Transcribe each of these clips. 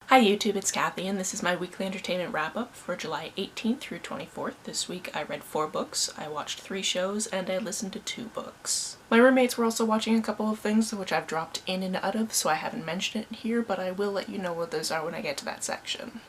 Hi YouTube, it's Kathy and this is my weekly entertainment wrap-up for July 18th through 24th. This week I read 4 books, I watched 3 shows, and I listened to 2 books. My roommates were also watching a couple of things which I've dropped in and out of, so I haven't mentioned it here, but I will let you know what those are when I get to that section.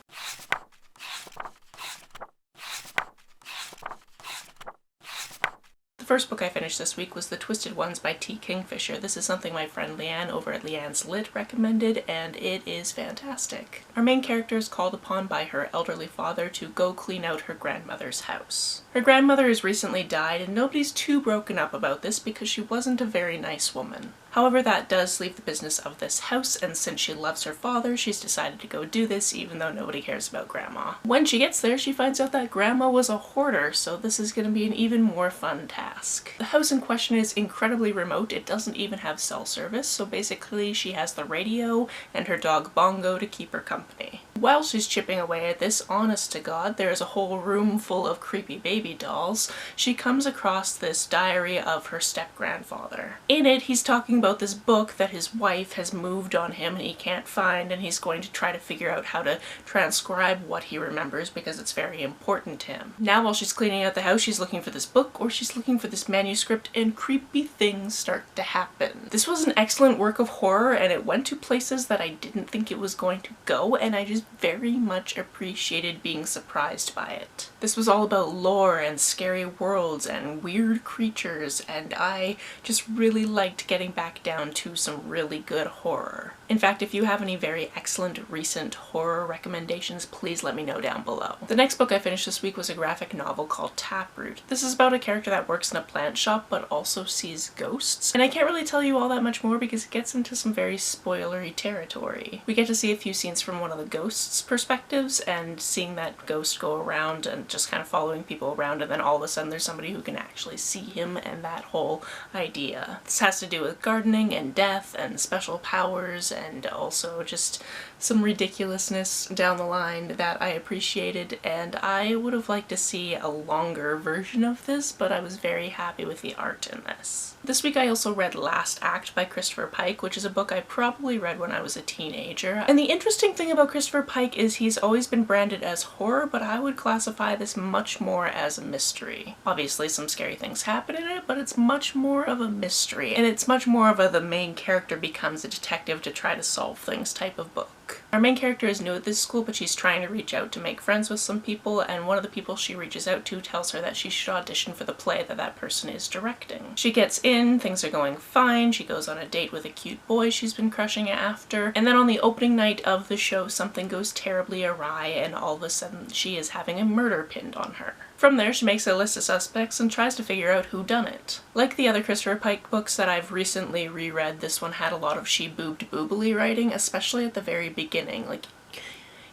The first book I finished this week was The Twisted Ones by Kingfisher. This is something my friend Leanne over at Leanne's Lit recommended, and it is fantastic. Our main character is called upon by her elderly father to go clean out her grandmother's house. Her grandmother has recently died, and nobody's too broken up about this because she wasn't a very nice woman. However, that does leave the business of this house, and since she loves her father, she's decided to go do this even though nobody cares about Grandma. When she gets there, she finds out that Grandma was a hoarder, so this is going to be an even more fun task. The house in question is incredibly remote. It doesn't even have cell service, so basically she has the radio and her dog Bongo to keep her company. While she's chipping away at this, honest to God, there is a whole room full of creepy baby dolls. She comes across this diary of her step-grandfather. In it, he's talking about this book that his wife has moved on him and he can't find, and he's going to try to figure out how to transcribe what he remembers because it's very important to him. Now while she's cleaning out the house, she's looking for this book or she's looking for this manuscript, and creepy things start to happen. This was an excellent work of horror, and it went to places that I didn't think it was going to go, and I just very much appreciated being surprised by it. This was all about lore and scary worlds and weird creatures, and I just really liked getting back down to some really good horror. In fact, if you have any very excellent recent horror recommendations, please let me know down below. The next book I finished this week was a graphic novel called Taproot. This is about a character that works in a plant shop but also sees ghosts, and I can't really tell you all that much more because it gets into some very spoilery territory. We get to see a few scenes from one of the ghost's perspectives, and seeing that ghost go around and just kind of following people around, and then all of a sudden there's somebody who can actually see him, and that whole idea. This has to do with gardening and death and special powers, and also just some ridiculousness down the line that I appreciated, and I would have liked to see a longer version of this, but I was very happy with the art in this. This week I also read Last Act by Christopher Pike, which is a book I probably read when I was a teenager. And the interesting thing about Christopher Pike is he's always been branded as horror, but I would classify this much more as a mystery. Obviously some scary things happen in it, but it's much more of a mystery, and it's much more of a the main character becomes a detective to try to solve things type of book. Our main character is new at this school, but she's trying to reach out to make friends with some people, and one of the people she reaches out to tells her that she should audition for the play that that person is directing. She gets in, things are going fine, she goes on a date with a cute boy she's been crushing after, and then on the opening night of the show something goes terribly awry, and all of a sudden she is having a murder pinned on her. From there, she makes a list of suspects and tries to figure out who done it. Like the other Christopher Pike books that I've recently reread, this one had a lot of she-boobed boobily writing, especially at the very beginning. Like,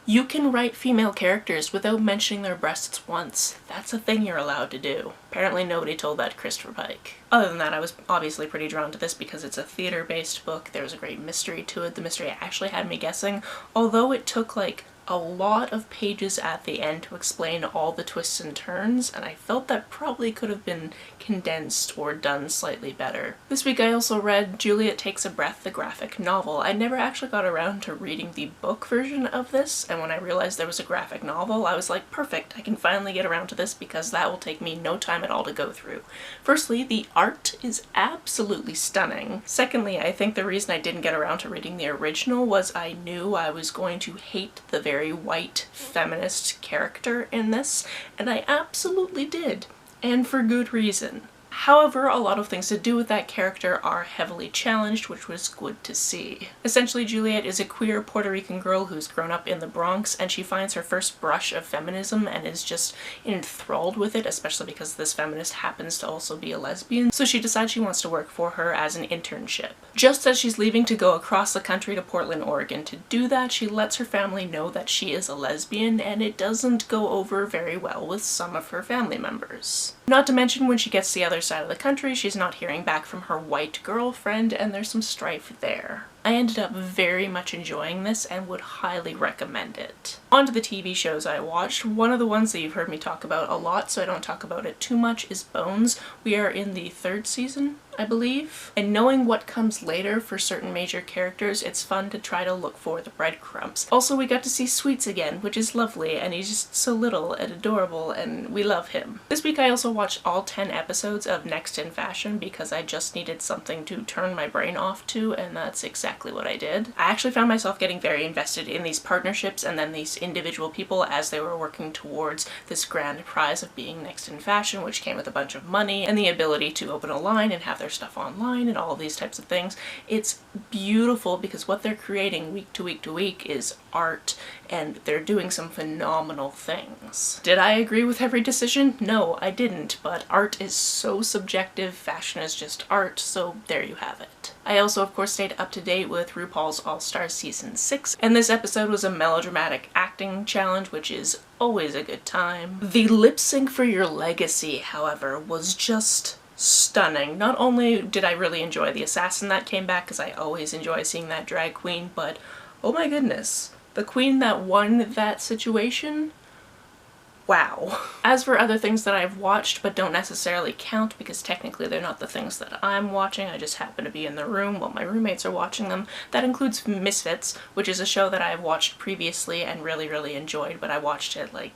you can write female characters without mentioning their breasts once. That's a thing you're allowed to do. Apparently nobody told that to Christopher Pike. Other than that, I was obviously pretty drawn to this because it's a theater-based book. There was a great mystery to it. The mystery actually had me guessing, although it took like a lot of pages at the end to explain all the twists and turns, and I felt that probably could have been condensed or done slightly better. This week I also read Juliet Takes a Breath, the graphic novel. I never actually got around to reading the book version of this, and when I realized there was a graphic novel, I was like, perfect, I can finally get around to this because that will take me no time at all to go through. Firstly, the art is absolutely stunning. Secondly, I think the reason I didn't get around to reading the original was I knew I was going to hate the very white feminist character in this, and I absolutely did, and for good reason. However, a lot of things to do with that character are heavily challenged, which was good to see. Essentially, Juliet is a queer Puerto Rican girl who's grown up in the Bronx, and she finds her first brush of feminism and is just enthralled with it, especially because this feminist happens to also be a lesbian, so she decides she wants to work for her as an internship. Just as she's leaving to go across the country to Portland, Oregon to do that, she lets her family know that she is a lesbian, and it doesn't go over very well with some of her family members. Not to mention, when she gets to the other side of the country, she's not hearing back from her white girlfriend, and there's some strife there. I ended up very much enjoying this and would highly recommend it. On to the TV shows I watched. One of the ones that you've heard me talk about a lot, so I don't talk about it too much, is Bones. We are in the 3rd season, I believe. And knowing what comes later for certain major characters, it's fun to try to look for the breadcrumbs. Also, we got to see Sweets again, which is lovely, and he's just so little and adorable, and we love him. This week I also watched all 10 episodes of Next in Fashion because I just needed something to turn my brain off to, and that's exactly what I did. I actually found myself getting very invested in these partnerships and then these individual people as they were working towards this grand prize of being Next in Fashion, which came with a bunch of money and the ability to open a line and have their stuff online and all of these types of things. It's beautiful because what they're creating week to week to week is art, and they're doing some phenomenal things. Did I agree with every decision? No, I didn't, but art is so subjective, fashion is just art, so there you have it. I also, of course, stayed up to date with RuPaul's All-Stars Season 6, and this episode was a melodramatic acting challenge, which is always a good time. The lip sync for Your Legacy, however, was just stunning. Not only did I really enjoy the assassin that came back, because I always enjoy seeing that drag queen, but oh my goodness, the queen that won that situation? Wow. As for other things that I've watched but don't necessarily count because technically they're not the things that I'm watching, I just happen to be in the room while my roommates are watching them, that includes Misfits, which is a show that I've watched previously and really enjoyed, but I watched it like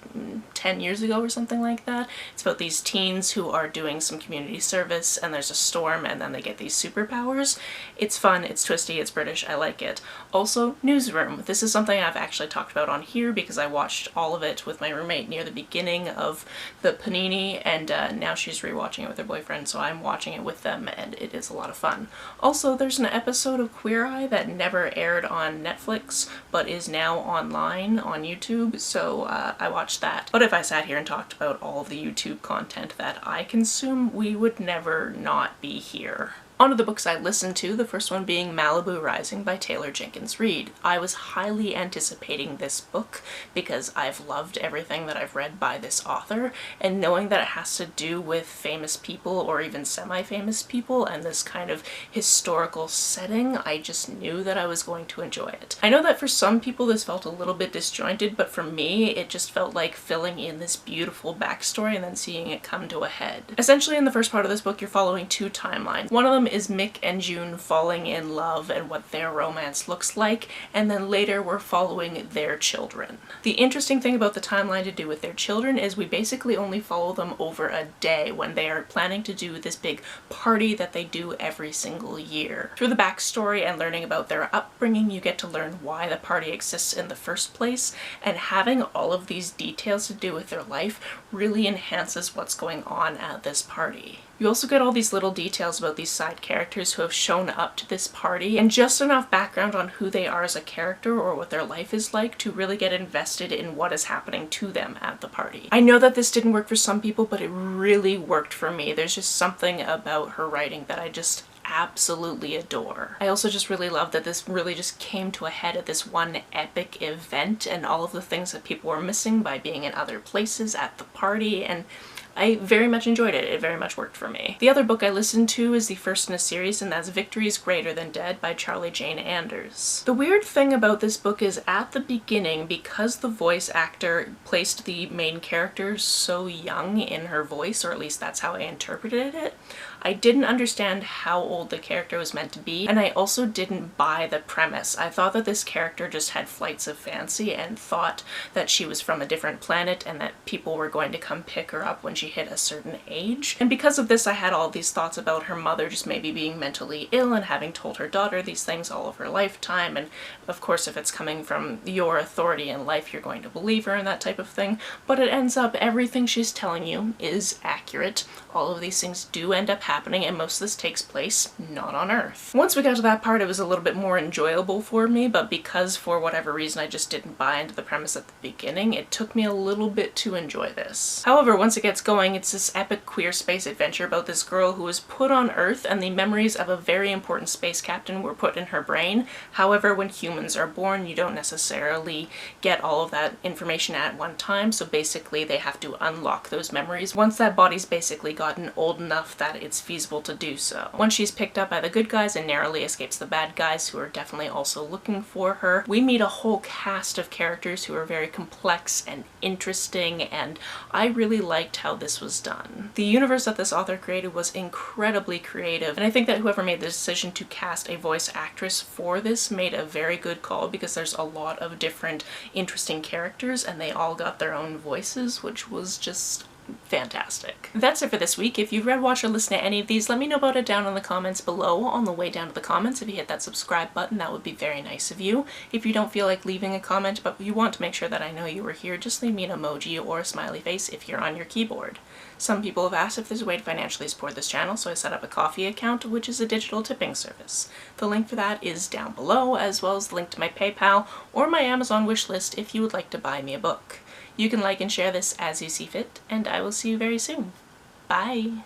10 years ago or something like that. It's about these teens who are doing some community service and there's a storm and then they get these superpowers. It's fun, it's twisty, it's British, I like it. Also, Newsroom. This is something I've actually talked about on here because I watched all of it with my roommate near the beginning of the Panini, and now she's rewatching it with her boyfriend, so I'm watching it with them, and it is a lot of fun. Also, there's an episode of Queer Eye that never aired on Netflix, but is now online on YouTube, so I watched that. But if I sat here and talked about all of the YouTube content that I consume, we would never not be here. On to the books I listened to, the first one being Malibu Rising by Taylor Jenkins Reid. I was highly anticipating this book because I've loved everything that I've read by this author, and knowing that it has to do with famous people or even semi-famous people and this kind of historical setting, I just knew that I was going to enjoy it. I know that for some people this felt a little bit disjointed, but for me it just felt like filling in this beautiful backstory and then seeing it come to a head. Essentially, in the first part of this book you're following two timelines. One of them is Mick and June falling in love and what their romance looks like, and then later we're following their children. The interesting thing about the timeline to do with their children is we basically only follow them over a day when they are planning to do this big party that they do every single year. Through the backstory and learning about their upbringing, you get to learn why the party exists in the first place, and having all of these details to do with their life really enhances what's going on at this party. You also get all these little details about these side characters who have shown up to this party, and just enough background on who they are as a character or what their life is like to really get invested in what is happening to them at the party. I know that this didn't work for some people, but it really worked for me. There's just something about her writing that I just absolutely adore. I also just really love that this really just came to a head at this one epic event and all of the things that people were missing by being in other places at the party, and I very much enjoyed it. It very much worked for me. The other book I listened to is the first in a series, and that's Victories Greater Than Dead by Charlie Jane Anders. The weird thing about this book is at the beginning, because the voice actor placed the main character so young in her voice, or at least that's how I interpreted it, I didn't understand how old the character was meant to be, and I also didn't buy the premise. I thought that this character just had flights of fancy and thought that she was from a different planet and that people were going to come pick her up when she hit a certain age. And because of this, I had all these thoughts about her mother just maybe being mentally ill and having told her daughter these things all of her lifetime, and of course if it's coming from your authority in life you're going to believe her and that type of thing. But it ends up everything she's telling you is accurate. All of these things do end up happening, and most of this takes place not on Earth. Once we got to that part, it was a little bit more enjoyable for me, but because for whatever reason I just didn't buy into the premise at the beginning, it took me a little bit to enjoy this. However, once it gets going, it's this epic queer space adventure about this girl who was put on Earth and the memories of a very important space captain were put in her brain. However, when humans are born, you don't necessarily get all of that information at one time, so basically they have to unlock those memories once that body's basically gotten old enough that it's feasible to do so. Once she's picked up by the good guys and narrowly escapes the bad guys, who are definitely also looking for her, we meet a whole cast of characters who are very complex and interesting, and I really liked how this was done. The universe that this author created was incredibly creative, and I think that whoever made the decision to cast a voice actress for this made a very good call, because there's a lot of different interesting characters and they all got their own voices, which was just fantastic. That's it for this week. If you've read, watched, or listened to any of these, let me know about it down in the comments below. On the way down to the comments, if you hit that subscribe button, that would be very nice of you. If you don't feel like leaving a comment, but you want to make sure that I know you were here, just leave me an emoji or a smiley face if you're on your keyboard. Some people have asked if there's a way to financially support this channel, so I set up a Ko-fi account, which is a digital tipping service. The link for that is down below, as well as the link to my PayPal or my Amazon wishlist if you would like to buy me a book. You can like and share this as you see fit, and I will see you very soon. Bye!